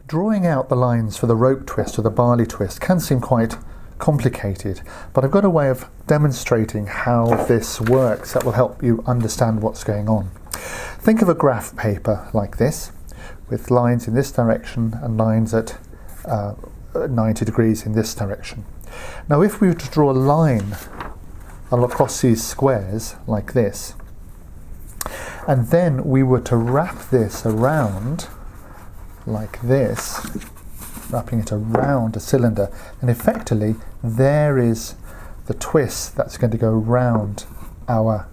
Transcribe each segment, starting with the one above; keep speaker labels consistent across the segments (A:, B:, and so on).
A: Drawing out the lines for the rope twist or the barley twist can seem quite complicated, but I've got a way of demonstrating how this works that will help you understand what's going on. Think of a graph paper like this, with lines in this direction and lines at 90 degrees in this direction. Now if we were to draw a line across these squares like this, and then we were to wrap this around like this, wrapping it around a cylinder, and effectively there is the twist that's going to go around our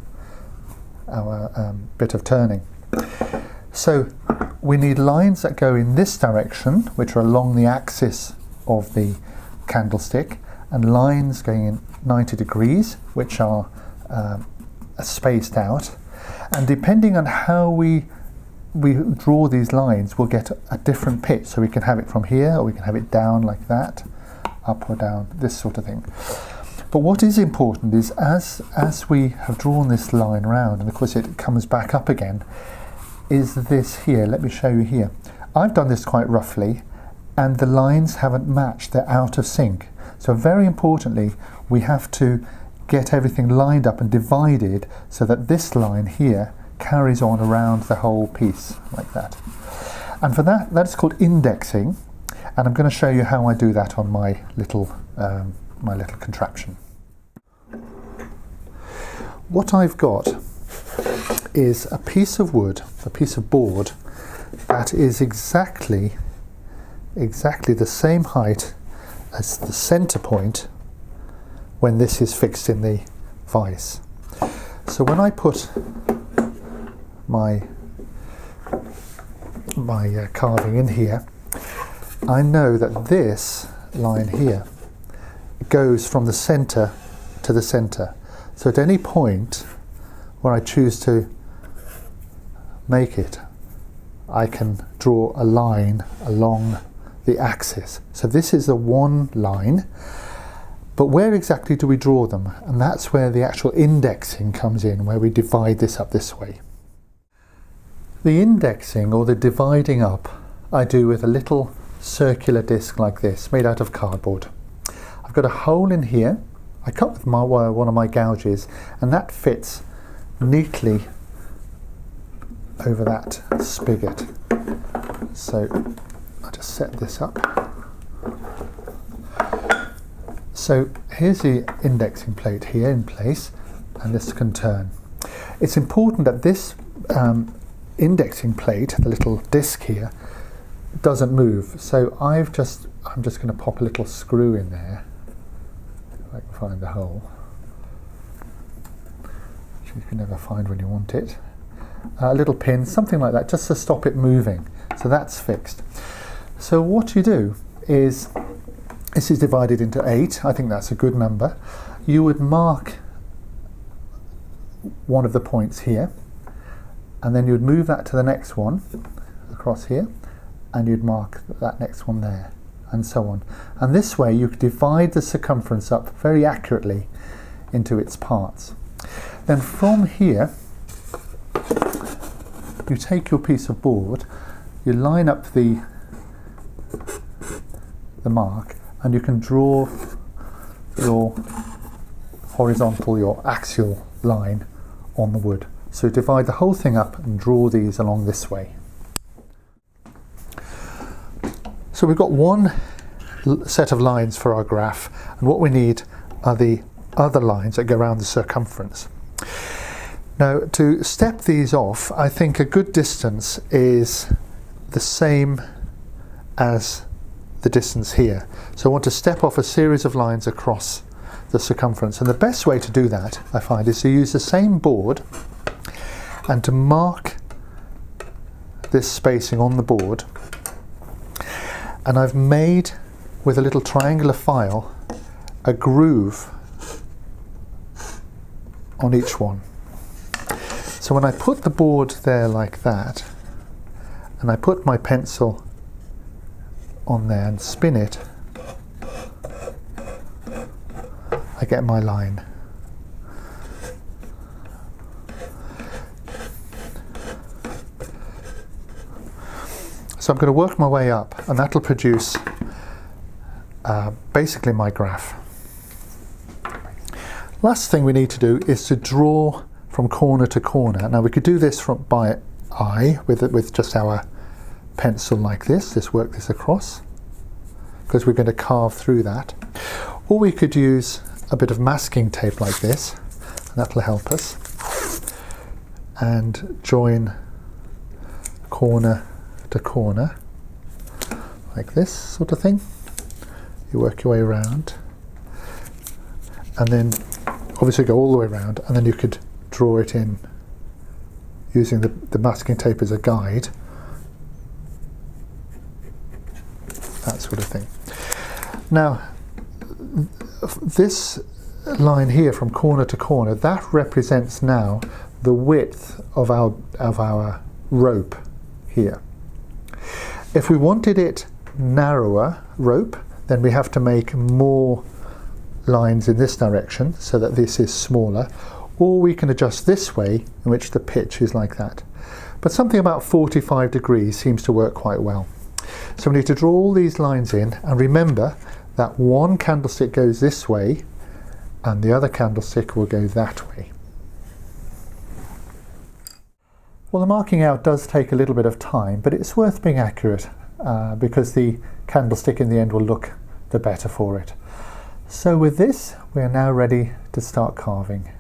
A: bit of turning. So we need lines that go in this direction, which are along the axis of the candlestick, and lines going in 90 degrees, which are spaced out. And depending on how we draw these lines, we'll get a different pitch. So we can have it from here, or we can have it down like that, up or down, this sort of thing. But what is important is as we have drawn this line round, and of course it comes back up again, is this here. Let me show you here. I've done this quite roughly, and the lines haven't matched, they're out of sync. So very importantly, we have to get everything lined up and divided so that this line here carries on around the whole piece like that. And for that, that's called indexing, and I'm going to show you how I do that on my little contraption. What I've got is a piece of wood, a piece of board that is exactly the same height as the center point when this is fixed in the vise. So when I put my carving in here, I know that this line here goes from the center to the center. So at any point where I choose to make it, I can draw a line along the axis. So this is the one line, but where exactly do we draw them? And that's where the actual indexing comes in, where we divide this up this way. The indexing, or the dividing up, I do with a little circular disc like this, made out of cardboard. I've got a hole in here. I cut with one of my gouges, and that fits neatly over that spigot. So I'll just set this up. So here's the indexing plate here in place, and this can turn. It's important that this indexing plate, the little disc here, doesn't move. So I'm just going to pop a little screw in there. If I can find the hole, which you can never find when you want it. A little pin, something like that, just to stop it moving. So that's fixed. So what you do is, this is divided into 8. I think that's a good number. You would mark one of the points here, and then you would move that to the next one across here, and you'd mark that next one there, and so on. And this way you could divide the circumference up very accurately into its parts. Then from here, you take your piece of board, you line up the mark, and you can draw your horizontal, your axial line on the wood. So divide the whole thing up and draw these along this way. So we've got one set of lines for our graph, and what we need are the other lines that go around the circumference. Now, to step these off, I think a good distance is the same as the distance here. So I want to step off a series of lines across the circumference, and the best way to do that, I find, is to use the same board and to mark this spacing on the board. And I've made, with a little triangular file, a groove on each one. So when I put the board there like that, and I put my pencil on there and spin it, I get my line. So I'm going to work my way up, and that'll produce basically my graph. Last thing we need to do is to draw from corner to corner. Now we could do this by eye with just our pencil like this. Just work this across, because we're going to carve through that. Or we could use a bit of masking tape like this, and that'll help us. And join corner to corner like this sort of thing. You work your way around, and then obviously go all the way around, and then you could draw it in using the masking tape as a guide, that sort of thing. Now this line here from corner to corner, that represents now the width of our rope here. If we wanted it narrower rope, then we have to make more lines in this direction so that this is smaller, or we can adjust this way in which the pitch is like that. But something about 45 degrees seems to work quite well. So we need to draw all these lines in, and remember that one candlestick goes this way and the other candlestick will go that way. Well, the marking out does take a little bit of time, but it's worth being accurate because the candlestick in the end will look the better for it. So with this, we are now ready to start carving.